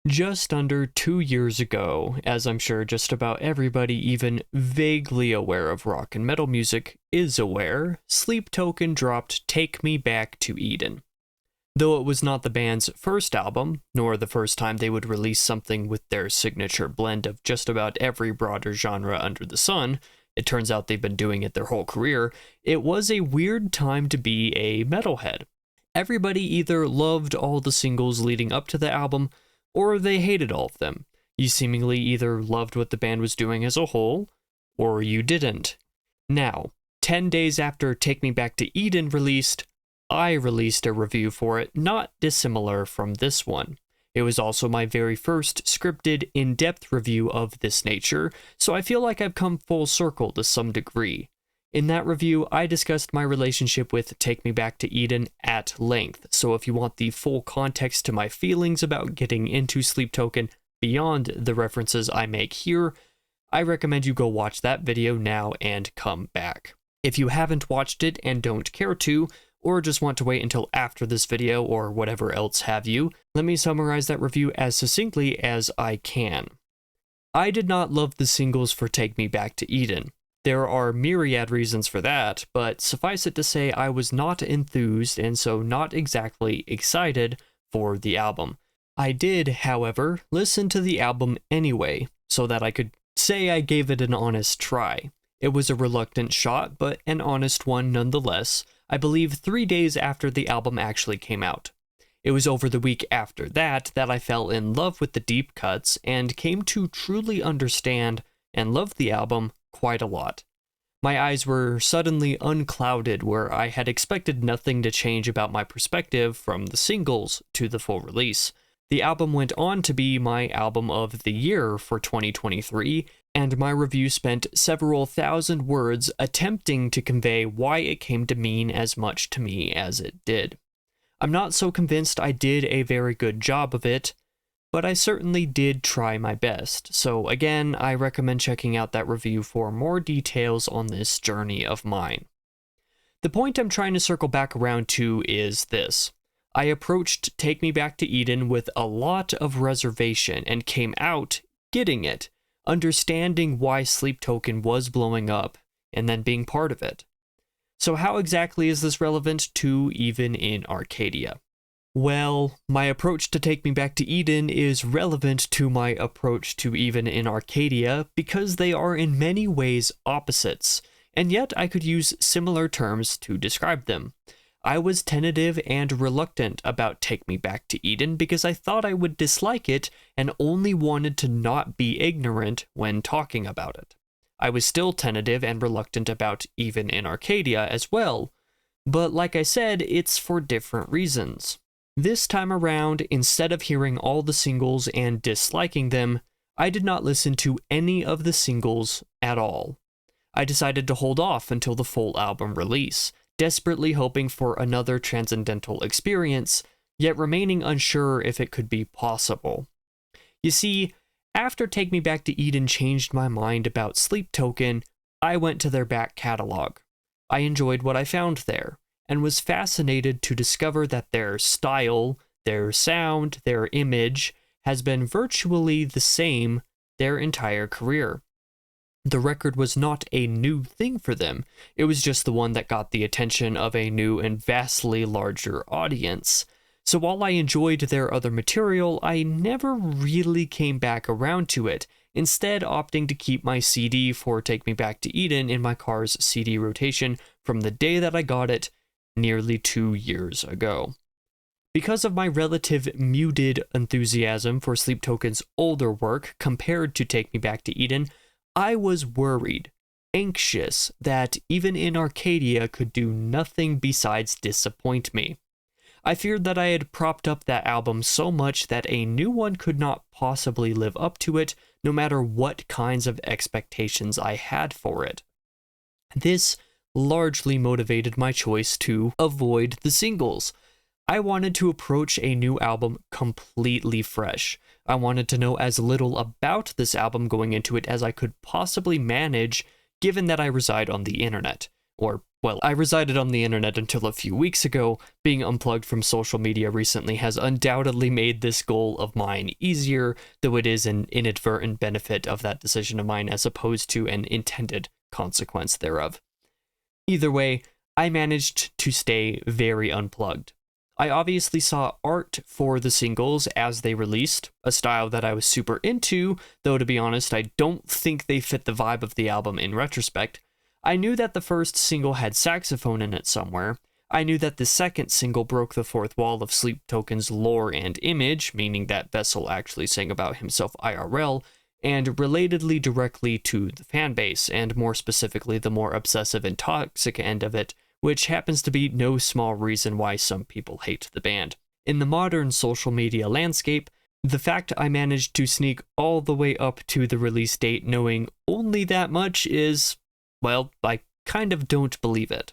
Just under 2 years ago, as I'm sure just about everybody even vaguely aware of rock and metal music is aware, Sleep Token dropped Take Me Back to Eden. Though it was not the band's first album, nor the first time they would release something with their signature blend of just about every broader genre under the sun, it turns out they've been doing it their whole career, it was a weird time to be a metalhead. Everybody either loved all the singles leading up to the album, or they hated all of them. You seemingly either loved what the band was doing as a whole, or you didn't. Now, 10 days after Take Me Back to Eden released, I released a review for it not dissimilar from this one. It was also my very first scripted, in-depth review of this nature, so I feel like I've come full circle to some degree. In that review, I discussed my relationship with Take Me Back to Eden at length, so if you want the full context to my feelings about getting into Sleep Token beyond the references I make here, I recommend you go watch that video now and come back. If you haven't watched it and don't care to, or just want to wait until after this video or whatever else have you, let me summarize that review as succinctly as I can. I did not love the singles for Take Me Back to Eden. There are myriad reasons for that, but suffice it to say I was not enthused and so not exactly excited for the album. I did, however, listen to the album anyway, so that I could say I gave it an honest try. It was a reluctant shot, but an honest one nonetheless, I believe 3 days after the album actually came out. It was over the week after that I fell in love with the deep cuts and came to truly understand and love the album quite a lot. My eyes were suddenly unclouded where I had expected nothing to change about my perspective from the singles to the full release. The album went on to be my album of the year for 2023, and my review spent several thousand words attempting to convey why it came to mean as much to me as it did. I'm not so convinced I did a very good job of it, but I certainly did try my best, so again, I recommend checking out that review for more details on this journey of mine. The point I'm trying to circle back around to is this. I approached Take Me Back to Eden with a lot of reservation and came out getting it, understanding why Sleep Token was blowing up, and then being part of it. So how exactly is this relevant to Even in Arcadia? Well, my approach to Take Me Back to Eden is relevant to my approach to Even in Arcadia because they are in many ways opposites, and yet I could use similar terms to describe them. I was tentative and reluctant about Take Me Back to Eden because I thought I would dislike it and only wanted to not be ignorant when talking about it. I was still tentative and reluctant about Even in Arcadia as well, but like I said, it's for different reasons. This time around, instead of hearing all the singles and disliking them, I did not listen to any of the singles at all. I decided to hold off until the full album release, desperately hoping for another transcendental experience, yet remaining unsure if it could be possible. You see, after Take Me Back to Eden changed my mind about Sleep Token, I went to their back catalog. I enjoyed what I found there, and was fascinated to discover that their style, their sound, their image has been virtually the same their entire career. The record was not a new thing for them, it was just the one that got the attention of a new and vastly larger audience. So while I enjoyed their other material, I never really came back around to it, instead opting to keep my CD for Take Me Back to Eden in my car's CD rotation from the day that I got it, nearly 2 years ago. Because of my relative muted enthusiasm for Sleep Token's older work compared to Take Me Back to Eden, I was worried, anxious that Even in Arcadia could do nothing besides disappoint me. I feared that I had propped up that album so much that a new one could not possibly live up to it, no matter what kinds of expectations I had for it. This largely motivated my choice to avoid the singles. I wanted to approach a new album completely fresh. I wanted to know as little about this album going into it as I could possibly manage, given that I reside on the internet, or, well, I resided on the internet until a few weeks ago. Being unplugged from social media recently has undoubtedly made this goal of mine easier, though it is an inadvertent benefit of that decision of mine as opposed to an intended consequence thereof. Either way, I managed to stay very unplugged. I obviously saw art for the singles as they released, a style that I was super into, though to be honest, I don't think they fit the vibe of the album in retrospect. I knew that the first single had saxophone in it somewhere. I knew that the second single broke the fourth wall of Sleep Token's lore and image, meaning that Vessel actually sang about himself IRL, and relatedly directly to the fanbase, and more specifically the more obsessive and toxic end of it, which happens to be no small reason why some people hate the band. In the modern social media landscape, the fact I managed to sneak all the way up to the release date knowing only that much is, well, I kind of don't believe it.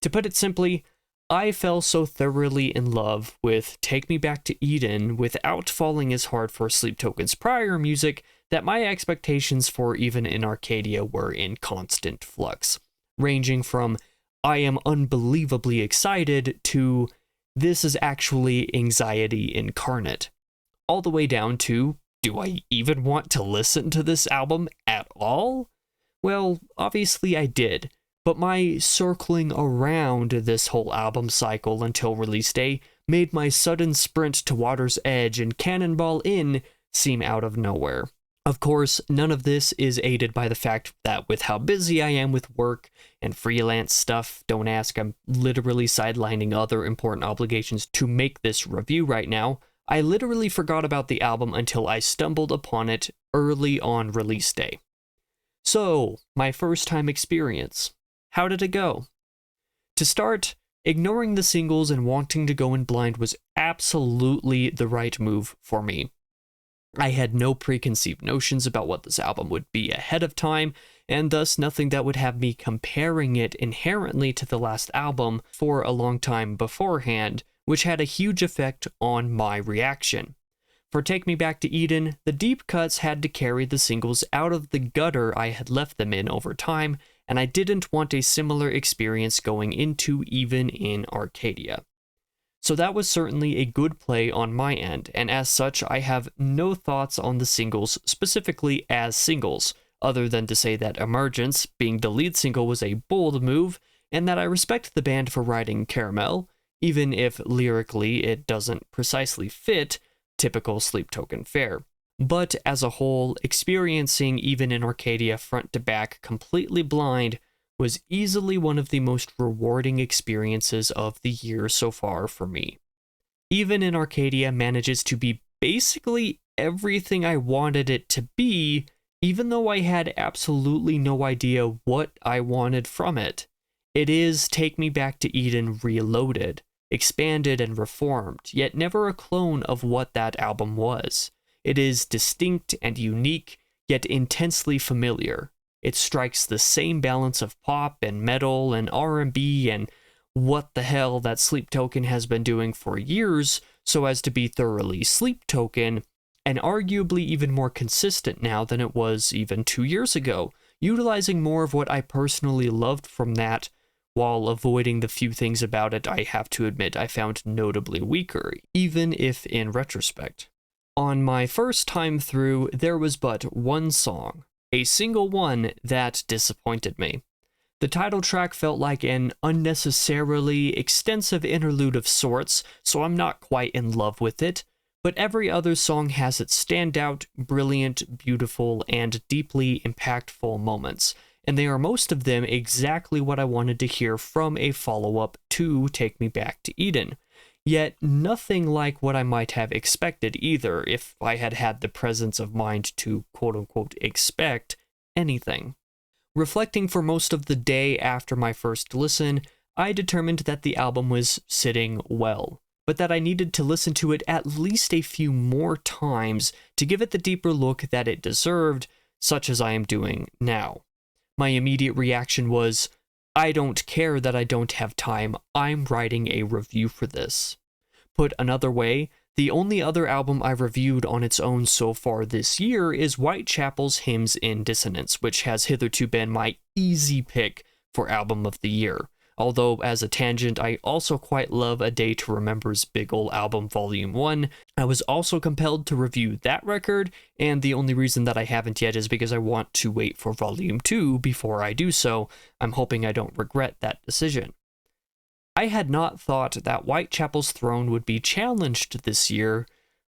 To put it simply, I fell so thoroughly in love with Take Me Back to Eden without falling as hard for Sleep Token's prior music that my expectations for Even in Arcadia were in constant flux, ranging from I am unbelievably excited to this is actually anxiety incarnate, all the way down to do I even want to listen to this album at all? Well, obviously I did, but my circling around this whole album cycle until release day made my sudden sprint to Water's Edge and Cannonball In seem out of nowhere. Of course, none of this is aided by the fact that with how busy I am with work and freelance stuff, don't ask, I'm literally sidelining other important obligations to make this review right now, I literally forgot about the album until I stumbled upon it early on release day. So, my first time experience. How did it go? To start, ignoring the singles and wanting to go in blind was absolutely the right move for me. I had no preconceived notions about what this album would be ahead of time, and thus nothing that would have me comparing it inherently to the last album for a long time beforehand, which had a huge effect on my reaction. For Take Me Back to Eden, the deep cuts had to carry the singles out of the gutter I had left them in over time, and I didn't want a similar experience going into Even in Arcadia. So that was certainly a good play on my end, and as such I have no thoughts on the singles specifically as singles, other than to say that Emergence, being the lead single, was a bold move, and that I respect the band for writing Caramel, even if lyrically it doesn't precisely fit typical Sleep Token fare. But as a whole, experiencing Even in Arcadia front to back completely blind was easily one of the most rewarding experiences of the year so far for me. Even in Arcadia manages to be basically everything I wanted it to be, even though I had absolutely no idea what I wanted from it. It is Take Me Back to Eden reloaded, expanded and reformed, yet never a clone of what that album was. It is distinct and unique, yet intensely familiar. It strikes the same balance of pop and metal and R&B and what the hell that Sleep Token has been doing for years so as to be thoroughly Sleep Token, and arguably even more consistent now than it was even 2 years ago, utilizing more of what I personally loved from that while avoiding the few things about it I have to admit I found notably weaker, even if in retrospect. On my first time through, there was but one song, a single one, that disappointed me. The title track felt like an unnecessarily extensive interlude of sorts, so I'm not quite in love with it, but every other song has its standout, brilliant, beautiful, and deeply impactful moments, and they are most of them exactly what I wanted to hear from a follow-up to Take Me Back to Eden. Yet nothing like what I might have expected either if I had had the presence of mind to quote-unquote expect anything. Reflecting for most of the day after my first listen, I determined that the album was sitting well, but that I needed to listen to it at least a few more times to give it the deeper look that it deserved, such as I am doing now. My immediate reaction was, I don't care that I don't have time, I'm writing a review for this. Put another way, the only other album I've reviewed on its own so far this year is Whitechapel's Hymns in Dissonance, which has hitherto been my easy pick for Album of the Year. Although, as a tangent, I also quite love A Day to Remember's Big Ol' Album Volume 1. I was also compelled to review that record, and the only reason that I haven't yet is because I want to wait for Volume 2 before I do so. I'm hoping I don't regret that decision. I had not thought that Whitechapel's Throne would be challenged this year,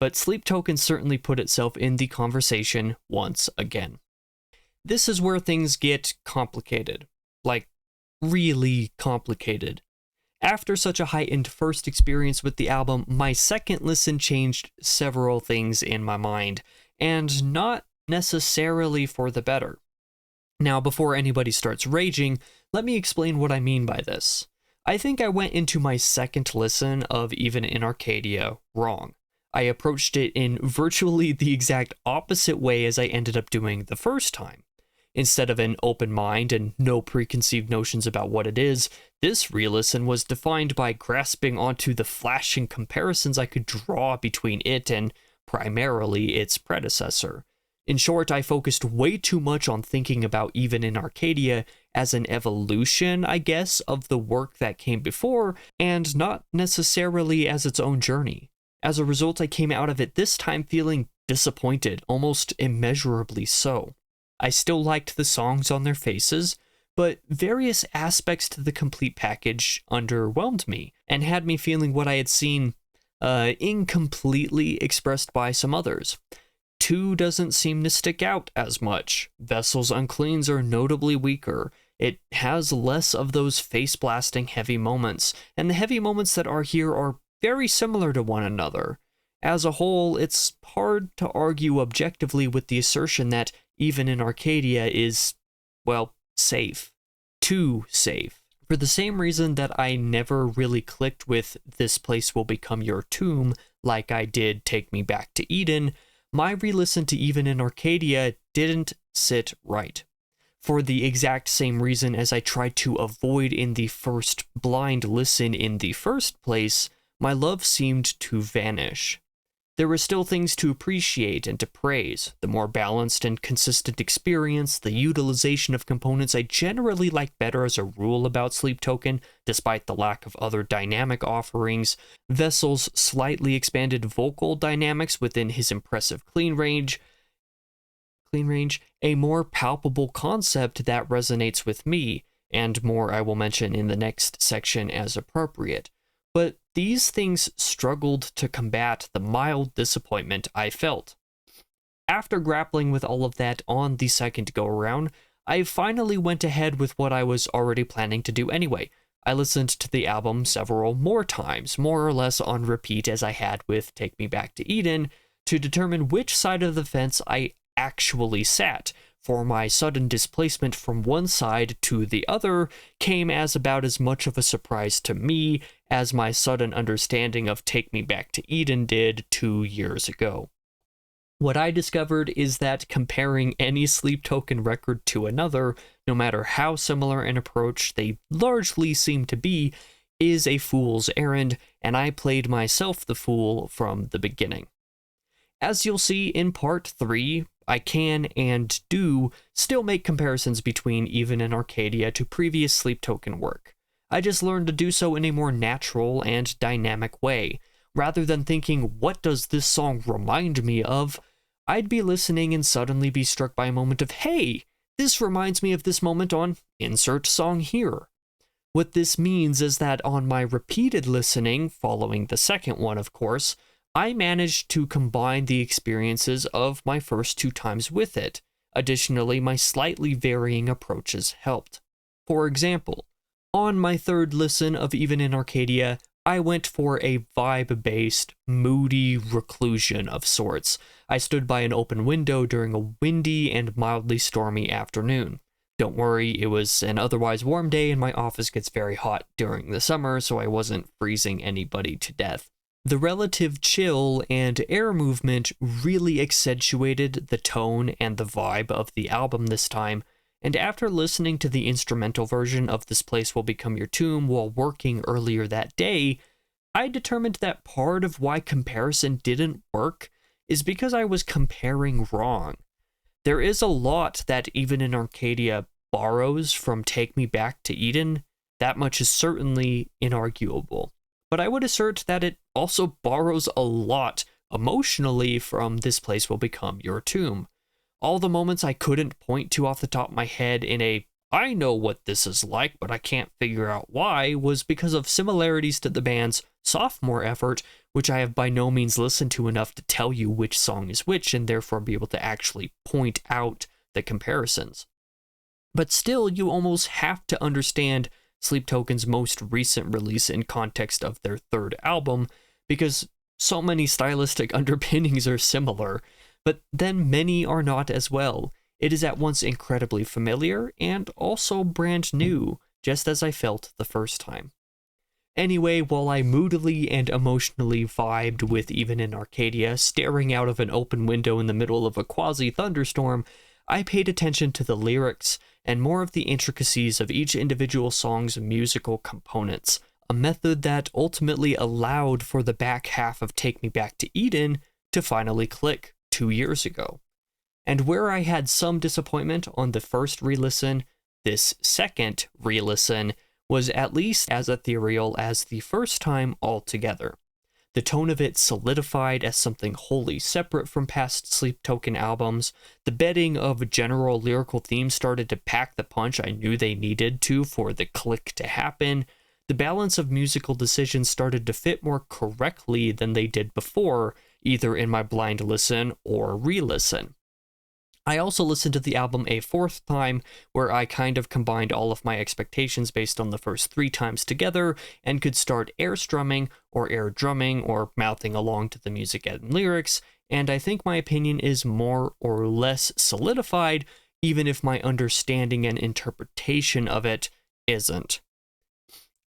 but Sleep Token certainly put itself in the conversation once again. This is where things get complicated. Like, really complicated. After such a heightened first experience with the album, my second listen changed several things in my mind, and not necessarily for the better. Now, before anybody starts raging, let me explain what I mean by this. I think I went into my second listen of Even in Arcadia wrong. I approached it in virtually the exact opposite way as I ended up doing the first time. Instead of an open mind and no preconceived notions about what it is, this re-listen was defined by grasping onto the flashing comparisons I could draw between it and, primarily, its predecessor. In short, I focused way too much on thinking about Even in Arcadia as an evolution, I guess, of the work that came before, and not necessarily as its own journey. As a result, I came out of it this time feeling disappointed, almost immeasurably so. I still liked the songs on their faces, but various aspects to the complete package underwhelmed me, and had me feeling what I had seen incompletely expressed by some others. 2 doesn't seem to stick out as much. Vessel's Uncleans are notably weaker. It has less of those face-blasting heavy moments, and the heavy moments that are here are very similar to one another. As a whole, it's hard to argue objectively with the assertion that Even in Arcadia is, well, safe. Too safe. For the same reason that I never really clicked with This Place Will Become Your Tomb like I did Take Me Back to Eden, my re-listen to Even in Arcadia didn't sit right. For the exact same reason as I tried to avoid in the first blind listen in the first place, my love seemed to vanish. There were still things to appreciate and to praise, the more balanced and consistent experience, the utilization of components I generally like better as a rule about Sleep Token, despite the lack of other dynamic offerings, Vessel's slightly expanded vocal dynamics within his impressive clean range, a more palpable concept that resonates with me, and more I will mention in the next section as appropriate. But these things struggled to combat the mild disappointment I felt. After grappling with all of that on the second go-around, I finally went ahead with what I was already planning to do anyway. I listened to the album several more times, more or less on repeat as I had with Take Me Back to Eden, to determine which side of the fence I actually sat, for my sudden displacement from one side to the other came as about as much of a surprise to me as my sudden understanding of Take Me Back to Eden did 2 years ago. What I discovered is that comparing any Sleep Token record to another, no matter how similar an approach they largely seem to be, is a fool's errand, and I played myself the fool from the beginning. As you'll see in part 3, I can and do still make comparisons between Even in Arcadia to previous Sleep Token work. I just learned to do so in a more natural and dynamic way. Rather than thinking, what does this song remind me of, I'd be listening and suddenly be struck by a moment of, hey, this reminds me of this moment on insert song here. What this means is that on my repeated listening, following the second one of course, I managed to combine the experiences of my first 2 times with it. Additionally, my slightly varying approaches helped. For example, on my third listen of Even in Arcadia, I went for a vibe-based, moody reclusion of sorts. I stood by an open window during a windy and mildly stormy afternoon. Don't worry, it was an otherwise warm day and my office gets very hot during the summer, so I wasn't freezing anybody to death. The relative chill and air movement really accentuated the tone and the vibe of the album this time, and after listening to the instrumental version of This Place Will Become Your Tomb while working earlier that day, I determined that part of why comparison didn't work is because I was comparing wrong. There is a lot that Even in Arcadia borrows from Take Me Back to Eden, that much is certainly inarguable. But I would assert that it also borrows a lot emotionally from This Place Will Become Your Tomb. All the moments I couldn't point to off the top of my head in a I know what this is like, but I can't figure out why, was because of similarities to the band's sophomore effort, which I have by no means listened to enough to tell you which song is which, and therefore be able to actually point out the comparisons. But still, you almost have to understand Sleep Token's most recent release in context of their third album, because so many stylistic underpinnings are similar, but then many are not as well. It is at once incredibly familiar and also brand new, just as I felt the first time. Anyway, while I moodily and emotionally vibed with Even in Arcadia, staring out of an open window in the middle of a quasi-thunderstorm, I paid attention to the lyrics and more of the intricacies of each individual song's musical components, a method that ultimately allowed for the back half of Take Me Back to Eden to finally click 2 years ago. And where I had some disappointment on the first re-listen, this second re-listen was at least as ethereal as the first time altogether. The tone of it solidified as something wholly separate from past Sleep Token albums. The bedding of general lyrical themes started to pack the punch I knew they needed to for the click to happen. The balance of musical decisions started to fit more correctly than they did before, either in my blind listen or re-listen. I also listened to the album a fourth time, where I kind of combined all of my expectations based on the first 3 times together, and could start air strumming, or air drumming, or mouthing along to the music and lyrics, and I think my opinion is more or less solidified, even if my understanding and interpretation of it isn't.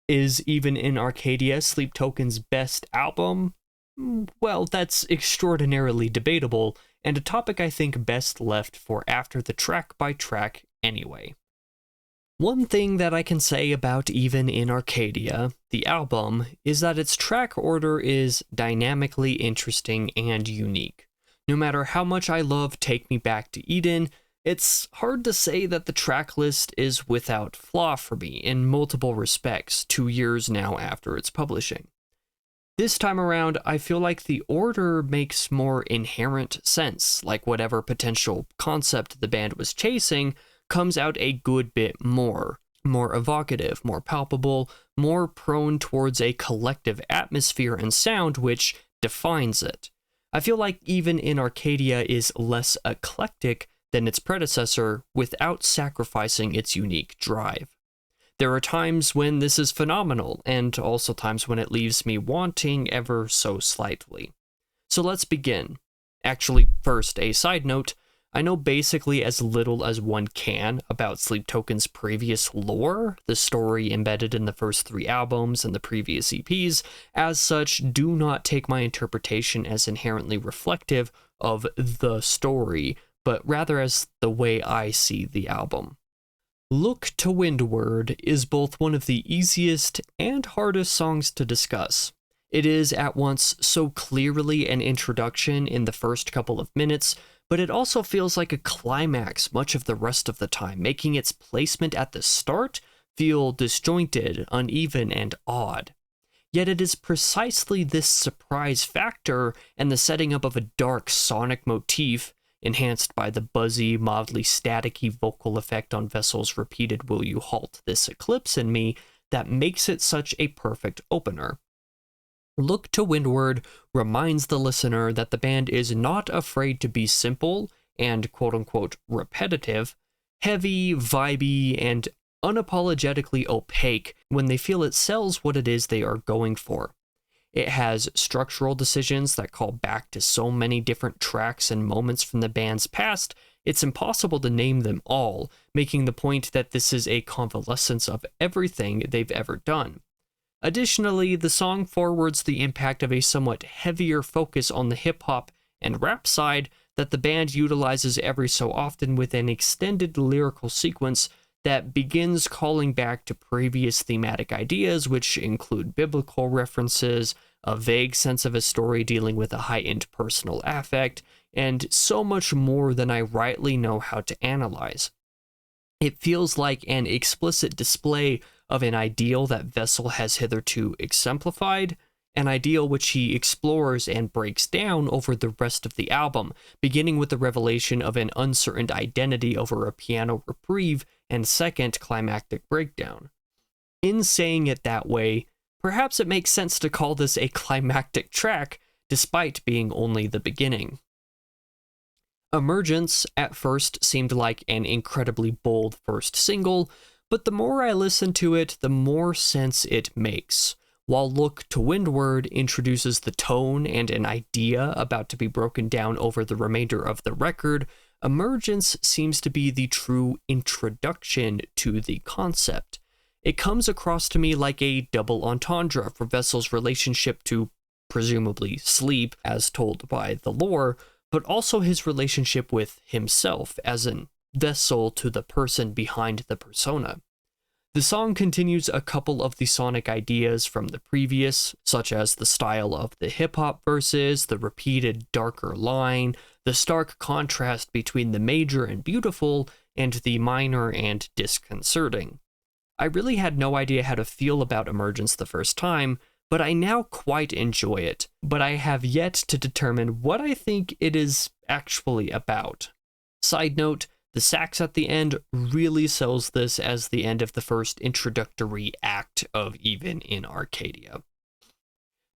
Is Even in Arcadia Sleep Token's best album? Well, that's extraordinarily debatable, and a topic I think best left for after the track by track anyway. One thing that I can say about Even in Arcadia, the album, is that its track order is dynamically interesting and unique. No matter how much I love Take Me Back to Eden, it's hard to say that the track list is without flaw for me in multiple respects 2 years now after its publishing. This time around, I feel like the order makes more inherent sense, like whatever potential concept the band was chasing comes out a good bit more evocative, more palpable, more prone towards a collective atmosphere and sound which defines it. I feel like Even in Arcadia is less eclectic than its predecessor without sacrificing its unique drive. There are times when this is phenomenal, and also times when it leaves me wanting ever so slightly. So let's begin. Actually, first, a side note, I know basically as little as one can about Sleep Token's previous lore, the story embedded in the first 3 albums and the previous EPs. As such, do not take my interpretation as inherently reflective of the story, but rather as the way I see the album. Look to Windward is both one of the easiest and hardest songs to discuss. It is at once so clearly an introduction in the first couple of minutes, but it also feels like a climax much of the rest of the time, making its placement at the start feel disjointed, uneven, and odd. Yet it is precisely this surprise factor and the setting up of a dark sonic motif, enhanced by the buzzy, mildly staticky vocal effect on Vessel's repeated "Will you halt this eclipse in me," that makes it such a perfect opener. Look to Windward reminds the listener that the band is not afraid to be simple and quote-unquote repetitive, heavy, vibey, and unapologetically opaque when they feel it sells what it is they are going for. It has structural decisions that call back to so many different tracks and moments from the band's past, it's impossible to name them all, making the point that this is a convalescence of everything they've ever done. Additionally, the song forwards the impact of a somewhat heavier focus on the hip-hop and rap side that the band utilizes every so often with an extended lyrical sequence that begins calling back to previous thematic ideas, which include biblical references, a vague sense of a story dealing with a heightened personal affect, and so much more than I rightly know how to analyze. It feels like an explicit display of an ideal that Vessel has hitherto exemplified, an ideal which he explores and breaks down over the rest of the album, beginning with the revelation of an uncertain identity over a piano reprieve and second climactic breakdown. In saying it that way, perhaps it makes sense to call this a climactic track, despite being only the beginning. Emergence at first seemed like an incredibly bold first single, but the more I listen to it, the more sense it makes. While Look to Windward introduces the tone and an idea about to be broken down over the remainder of the record, Emergence seems to be the true introduction to the concept. It comes across to me like a double entendre for Vessel's relationship to, presumably, sleep, as told by the lore, but also his relationship with himself as an vessel to the person behind the persona. The song continues a couple of the sonic ideas from the previous, such as the style of the hip-hop verses, the repeated darker line, the stark contrast between the major and beautiful, and the minor and disconcerting. I really had no idea how to feel about Emergence the first time, but I now quite enjoy it, but I have yet to determine what I think it is actually about. Side note, the sax at the end really sells this as the end of the first introductory act of Even in Arcadia.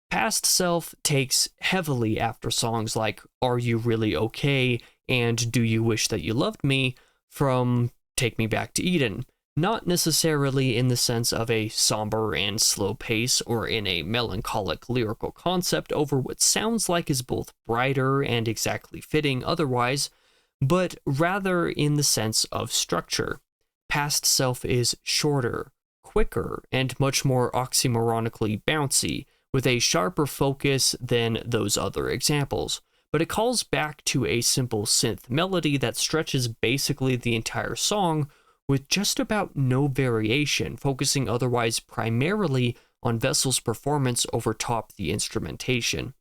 Past Self takes heavily after songs like Are You Really Okay and Do You Wish That You Loved Me from Take Me Back to Eden. Not necessarily in the sense of a somber and slow pace or in a melancholic lyrical concept over what sounds like is both brighter and exactly fitting otherwise, but rather in the sense of structure. Past Self is shorter, quicker, and much more oxymoronically bouncy, with a sharper focus than those other examples, but it calls back to a simple synth melody that stretches basically the entire song with just about no variation, focusing otherwise primarily on Vessel's performance over top the instrumentation.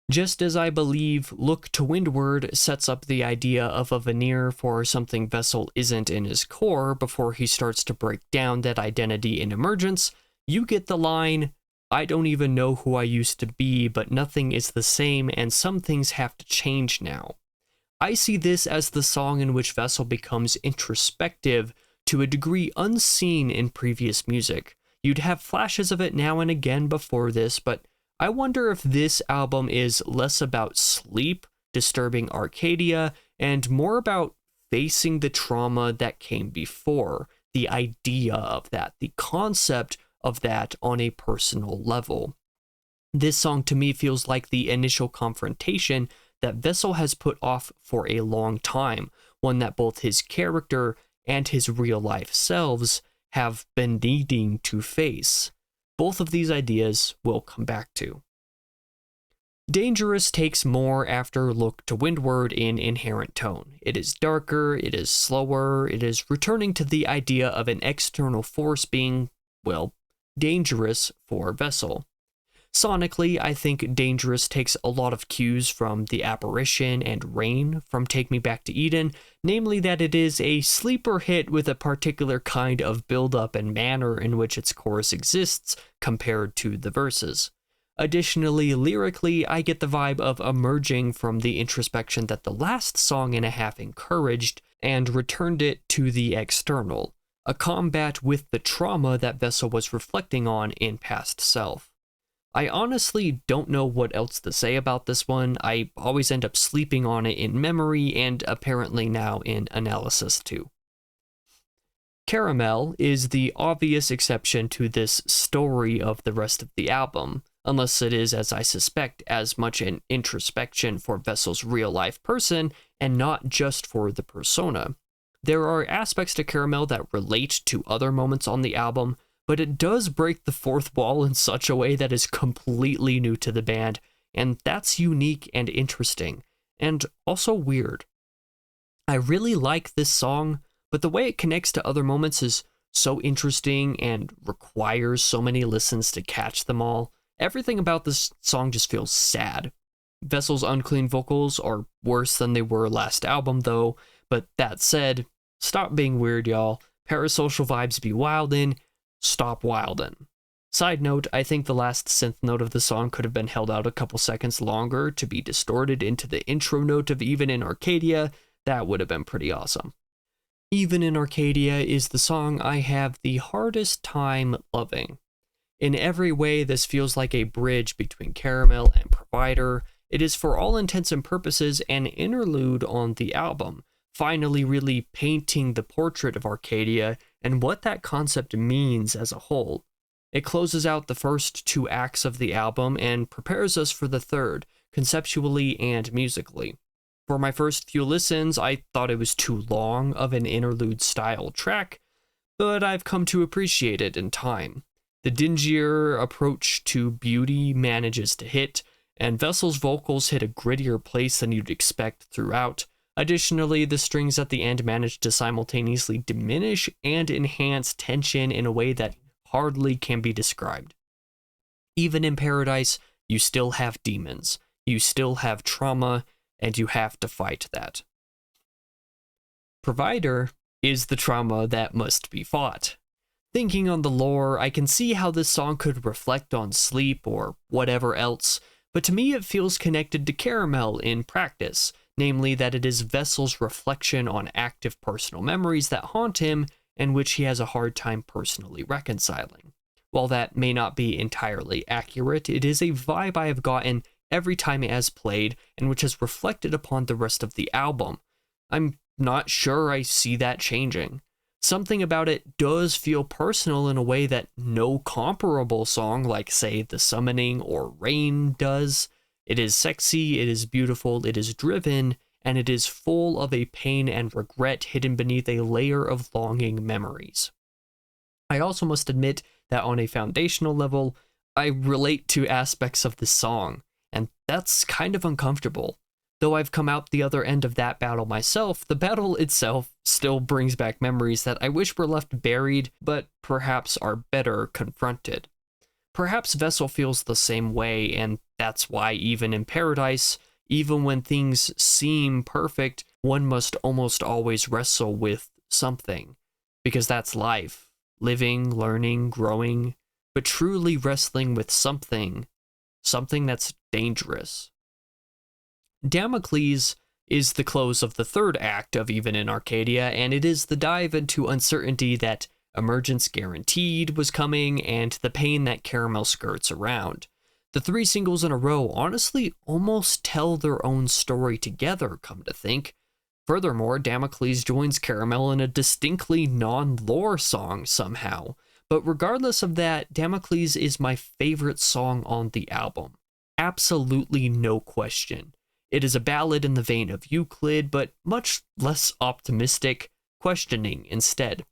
Just as I believe Look to Windward sets up the idea of a veneer for something Vessel isn't in his core before he starts to break down that identity in Emergence, you get the line, I don't even know who I used to be, but nothing is the same and some things have to change now. I see this as the song in which Vessel becomes introspective to a degree unseen in previous music. You'd have flashes of it now and again before this, but I wonder if this album is less about sleep, disturbing Arcadia, and more about facing the trauma that came before, the idea of that, the concept of that on a personal level. This song to me feels like the initial confrontation that Vessel has put off for a long time, one that both his character and his real-life selves have been needing to face. Both of these ideas we'll come back to. Dangerous takes more after Look to Windward in inherent tone. It is darker, it is slower, it is returning to the idea of an external force being, well, dangerous for Vessel. Sonically, I think Dangerous takes a lot of cues from The Apparition and Rain from Take Me Back to Eden, namely that it is a sleeper hit with a particular kind of build-up and manner in which its chorus exists compared to the verses. Additionally, lyrically, I get the vibe of emerging from the introspection that the last song and a half encouraged and returned it to the external, a combat with the trauma that Vessel was reflecting on in Past Self. I honestly don't know what else to say about this one. I always end up sleeping on it in memory and apparently now in analysis too. Caramel is the obvious exception to this story of the rest of the album, unless it is, as I suspect, as much an introspection for Vessel's real-life person and not just for the persona. There are aspects to Caramel that relate to other moments on the album, but it does break the fourth wall in such a way that is completely new to the band, and that's unique and interesting, and also weird. I really like this song, but the way it connects to other moments is so interesting and requires so many listens to catch them all. Everything about this song just feels sad. Vessel's unclean vocals are worse than they were last album, though, but that said, stop being weird, y'all. Parasocial vibes be wildin', stop wildin'. Side note, I think the last synth note of the song could have been held out a couple seconds longer to be distorted into the intro note of Even in Arcadia. That would have been pretty awesome. Even in Arcadia is the song I have the hardest time loving. In every way, this feels like a bridge between Caramel and Provider. It is for all intents and purposes an interlude on the album, finally really painting the portrait of Arcadia and what that concept means as a whole. It closes out the first 2 acts of the album and prepares us for the third, conceptually and musically. For my first few listens, I thought it was too long of an interlude-style track, but I've come to appreciate it in time. The dingier approach to beauty manages to hit, and Vessel's vocals hit a grittier place than you'd expect throughout. Additionally, the strings at the end manage to simultaneously diminish and enhance tension in a way that hardly can be described. Even in Paradise, you still have demons, you still have trauma, and you have to fight that. Provider is the trauma that must be fought. Thinking on the lore, I can see how this song could reflect on sleep or whatever else, but to me it feels connected to Caramel in practice, namely that it is Vessel's reflection on active personal memories that haunt him and which he has a hard time personally reconciling. While that may not be entirely accurate, it is a vibe I have gotten every time it has played and which has reflected upon the rest of the album. I'm not sure I see that changing. Something about it does feel personal in a way that no comparable song like, say, The Summoning or Rain does. It is sexy, it is beautiful, it is driven, and it is full of a pain and regret hidden beneath a layer of longing memories. I also must admit that on a foundational level, I relate to aspects of the song, and that's kind of uncomfortable. Though I've come out the other end of that battle myself, the battle itself still brings back memories that I wish were left buried, but perhaps are better confronted. Perhaps Vessel feels the same way, and that's why even in Paradise, even when things seem perfect, one must almost always wrestle with something. Because that's life. Living, learning, growing, but truly wrestling with something that's dangerous. Damocles is the close of the third act of Even in Arcadia, and it is the dive into uncertainty that Emergence Guaranteed was coming and the pain that Caramel skirts around. The 3 singles in a row honestly almost tell their own story together, come to think. Furthermore, Damocles joins Caramel in a distinctly non-lore song somehow, but regardless of that, Damocles is my favorite song on the album. Absolutely no question. It is a ballad in the vein of Euclid, but much less optimistic, questioning instead.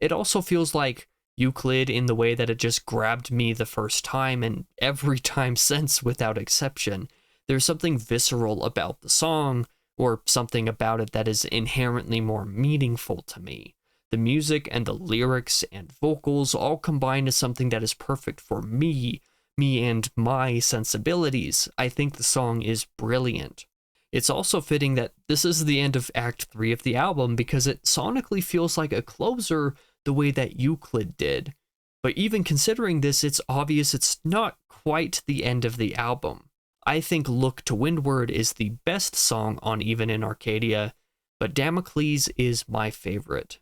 It also feels like Euclid in the way that it just grabbed me the first time and every time since without exception. There's something visceral about the song, or something about it that is inherently more meaningful to me. The music and the lyrics and vocals all combine to something that is perfect for me and my sensibilities. I think the song is brilliant. It's also fitting that this is the end of Act 3 of the album because it sonically feels like a closer the way that Euclid did. But even considering this, it's obvious it's not quite the end of the album. I think Look to Windward is the best song on Even in Arcadia, but Damocles is my favorite.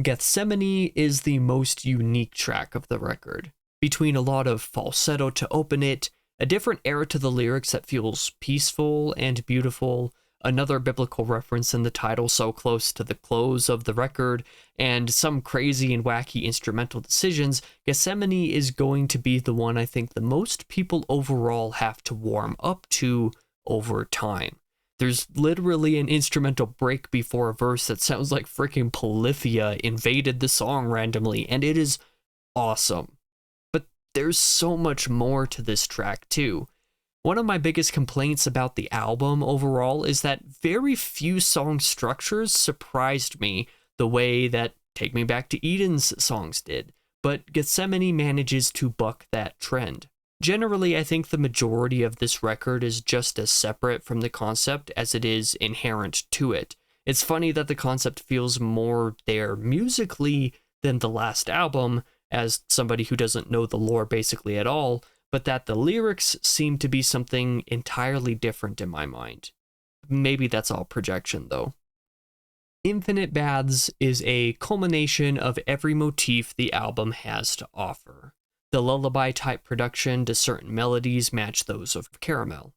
Gethsemane is the most unique track of the record. Between a lot of falsetto to open it, a different era to the lyrics that feels peaceful and beautiful, another biblical reference in the title so close to the close of the record, and some crazy and wacky instrumental decisions, Gethsemane is going to be the one I think the most people overall have to warm up to over time. There's literally an instrumental break before a verse that sounds like freaking Polyphia invaded the song randomly, and it is awesome. But there's so much more to this track too. One of my biggest complaints about the album overall is that very few song structures surprised me the way that Take Me Back to Eden's songs did, but Gethsemane manages to buck that trend. Generally, I think the majority of this record is just as separate from the concept as it is inherent to it. It's funny that the concept feels more there musically than the last album, as somebody who doesn't know the lore basically at all, but that the lyrics seem to be something entirely different in my mind. Maybe that's all projection, though. Infinite Baths is a culmination of every motif the album has to offer. The lullaby-type production to certain melodies match those of Caramel.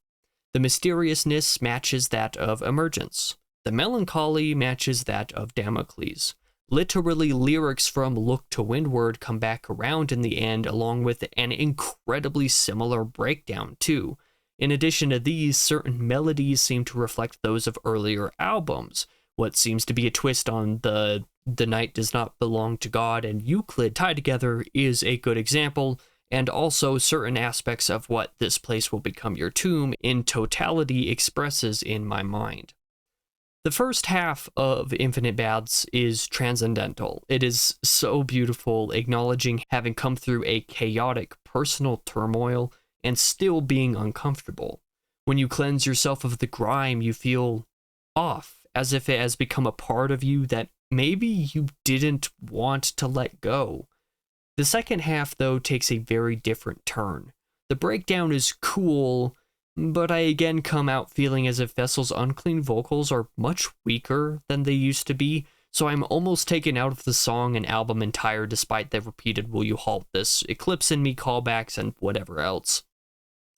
The mysteriousness matches that of Emergence. The melancholy matches that of Damocles. Literally, lyrics from Look to Windward come back around in the end, along with an incredibly similar breakdown, too. In addition to these, certain melodies seem to reflect those of earlier albums. What seems to be a twist on the Night Does Not Belong to God and Euclid tied together is a good example, and also certain aspects of what This Place Will Become Your Tomb in totality expresses in my mind. The first half of Infinite Baths is transcendental. It is so beautiful, acknowledging having come through a chaotic personal turmoil and still being uncomfortable. When you cleanse yourself of the grime, you feel off, as if it has become a part of you that maybe you didn't want to let go. The second half, though, takes a very different turn. The breakdown is cool, but I again come out feeling as if Vessel's unclean vocals are much weaker than they used to be, so I'm almost taken out of the song and album entire despite the repeated "Will You Halt This?" Eclipse in Me callbacks and whatever else.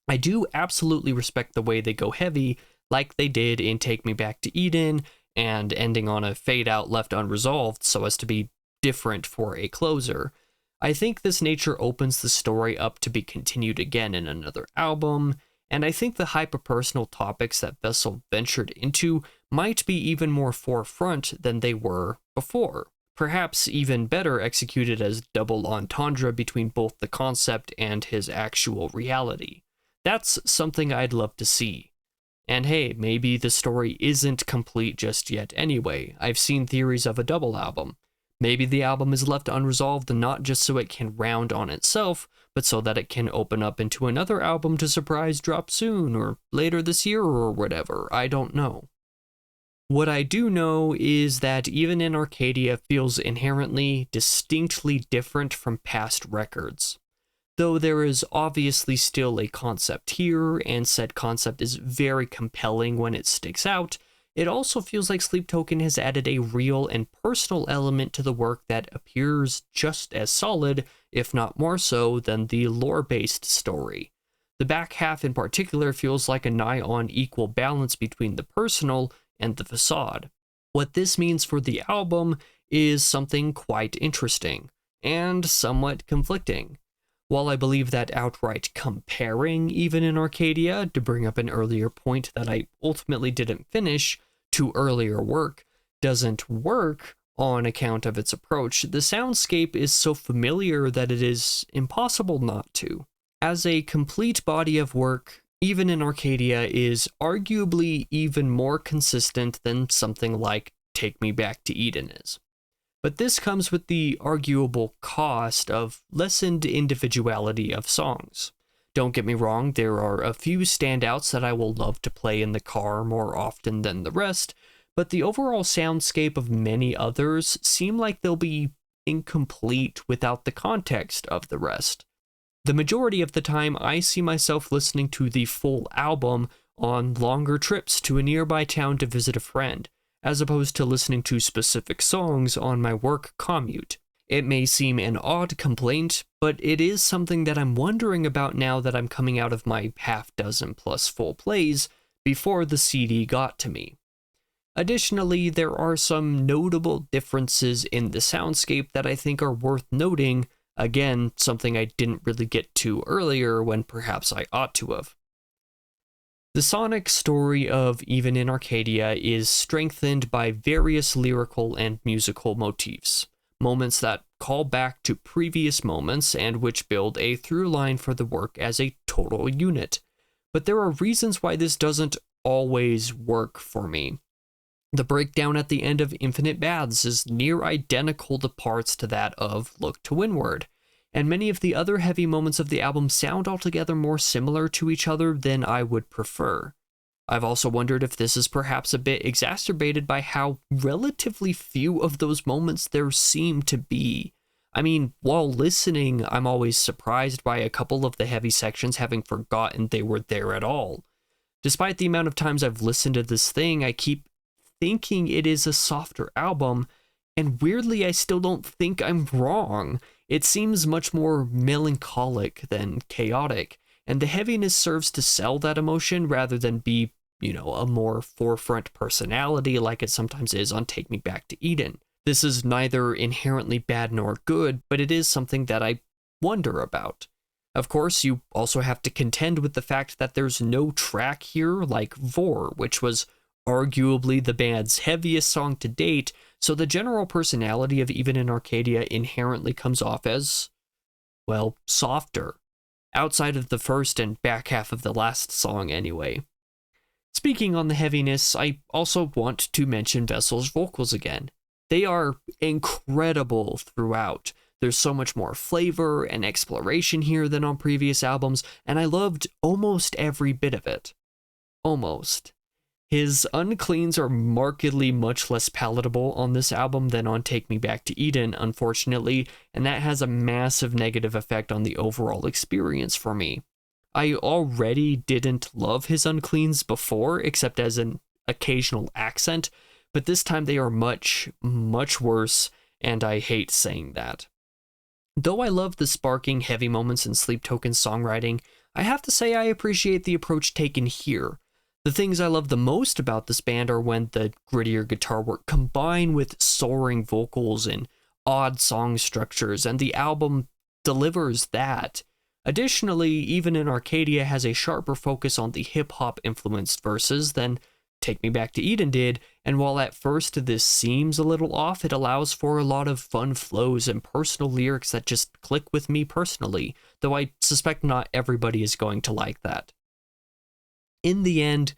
I do absolutely respect the way they go heavy, like they did in Take Me Back to Eden, and ending on a fade-out left unresolved so as to be different for a closer. I think this nature opens the story up to be continued again in another album, and I think the hyper-personal topics that Vessel ventured into might be even more forefront than they were before. Perhaps even better executed as double entendre between both the concept and his actual reality. That's something I'd love to see. And hey, maybe the story isn't complete just yet anyway. I've seen theories of a double album. Maybe the album is left unresolved not just so it can round on itself, but so that it can open up into another album to surprise drop soon, or later this year, or whatever. I don't know. What I do know is that Even in Arcadia feels inherently, distinctly different from past records. Though there is obviously still a concept here, and said concept is very compelling when it sticks out, it also feels like Sleep Token has added a real and personal element to the work that appears just as solid, if not more so, than the lore-based story. The back half in particular feels like a nigh on equal balance between the personal and the facade. What this means for the album is something quite interesting, and somewhat conflicting. While I believe that outright comparing Even in Arcadia, to bring up an earlier point that I ultimately didn't finish, to earlier work, doesn't work on account of its approach, the soundscape is so familiar that it is impossible not to. As a complete body of work, Even in Arcadia is arguably even more consistent than something like Take Me Back to Eden is. But this comes with the arguable cost of lessened individuality of songs. Don't get me wrong, there are a few standouts that I will love to play in the car more often than the rest, but the overall soundscape of many others seem like they'll be incomplete without the context of the rest. The majority of the time, I see myself listening to the full album on longer trips to a nearby town to visit a friend, as opposed to listening to specific songs on my work commute. It may seem an odd complaint, but it is something that I'm wondering about now that I'm coming out of my half-dozen plus full plays before the CD got to me. Additionally, there are some notable differences in the soundscape that I think are worth noting, again, something I didn't really get to earlier when perhaps I ought to have. The sonic story of Even in Arcadia is strengthened by various lyrical and musical motifs, moments that call back to previous moments and which build a through line for the work as a total unit. But there are reasons why this doesn't always work for me. The breakdown at the end of Infinite Baths is near identical to parts to that of Look to Windward, and many of the other heavy moments of the album sound altogether more similar to each other than I would prefer. I've also wondered if this is perhaps a bit exacerbated by how relatively few of those moments there seem to be. I mean, while listening, I'm always surprised by a couple of the heavy sections having forgotten they were there at all. Despite the amount of times I've listened to this thing, I keep thinking it is a softer album, and weirdly, I still don't think I'm wrong. It seems much more melancholic than chaotic, and the heaviness serves to sell that emotion rather than be, a more forefront personality like it sometimes is on Take Me Back to Eden. This is neither inherently bad nor good, but it is something that I wonder about. Of course, you also have to contend with the fact that there's no track here like Vor, which was arguably the band's heaviest song to date, so the general personality of Even in Arcadia inherently comes off as, well, softer. Outside of the first and back half of the last song anyway. Speaking on the heaviness, I also want to mention Vessel's vocals again. They are incredible throughout. There's so much more flavor and exploration here than on previous albums, and I loved almost every bit of it. Almost. His uncleans are markedly much less palatable on this album than on Take Me Back to Eden, unfortunately, and that has a massive negative effect on the overall experience for me. I already didn't love his uncleans before, except as an occasional accent, but this time they are much, much worse, and I hate saying that. Though I love the sparking heavy moments in Sleep Token's songwriting, I have to say I appreciate the approach taken here. The things I love the most about this band are when the grittier guitar work combine with soaring vocals and odd song structures, and the album delivers that. Additionally, Even in Arcadia has a sharper focus on the hip-hop influenced verses than Take Me Back to Eden did, and while at first this seems a little off, it allows for a lot of fun flows and personal lyrics that just click with me personally, though I suspect not everybody is going to like that. In the end,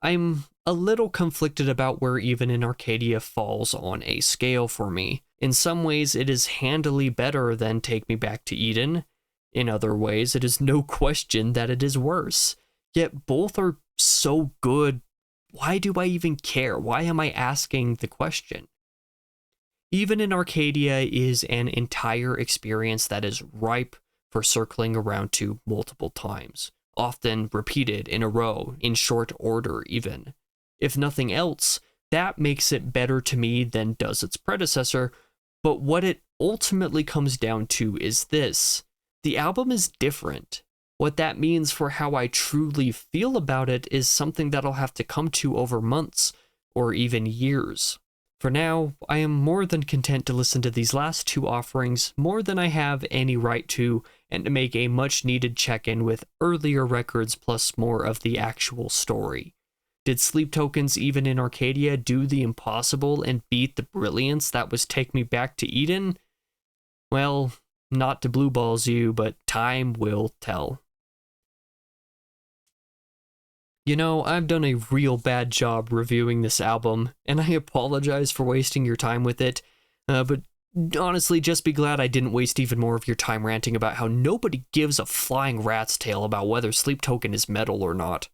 I'm a little conflicted about where Even in Arcadia falls on a scale for me. In some ways, it is handily better than Take Me Back to Eden. In other ways, it is no question that it is worse. Yet both are so good. Why do I even care? Why am I asking the question? Even in Arcadia is an entire experience that is ripe for circling around to multiple times, often repeated in a row, in short order even. If nothing else, that makes it better to me than does its predecessor, but what it ultimately comes down to is this. The album is different. What that means for how I truly feel about it is something that I'll have to come to over months, or even years. For now, I am more than content to listen to these last two offerings more than I have any right to, and to make a much-needed check-in with earlier records plus more of the actual story. Did Sleep Token's Even in Arcadia do the impossible and beat the brilliance that was Take Me Back to Eden? Well, not to blue balls you, but time will tell. I've done a real bad job reviewing this album, and I apologize for wasting your time with it, but honestly, just be glad I didn't waste even more of your time ranting about how nobody gives a flying rat's tail about whether Sleep Token is metal or not.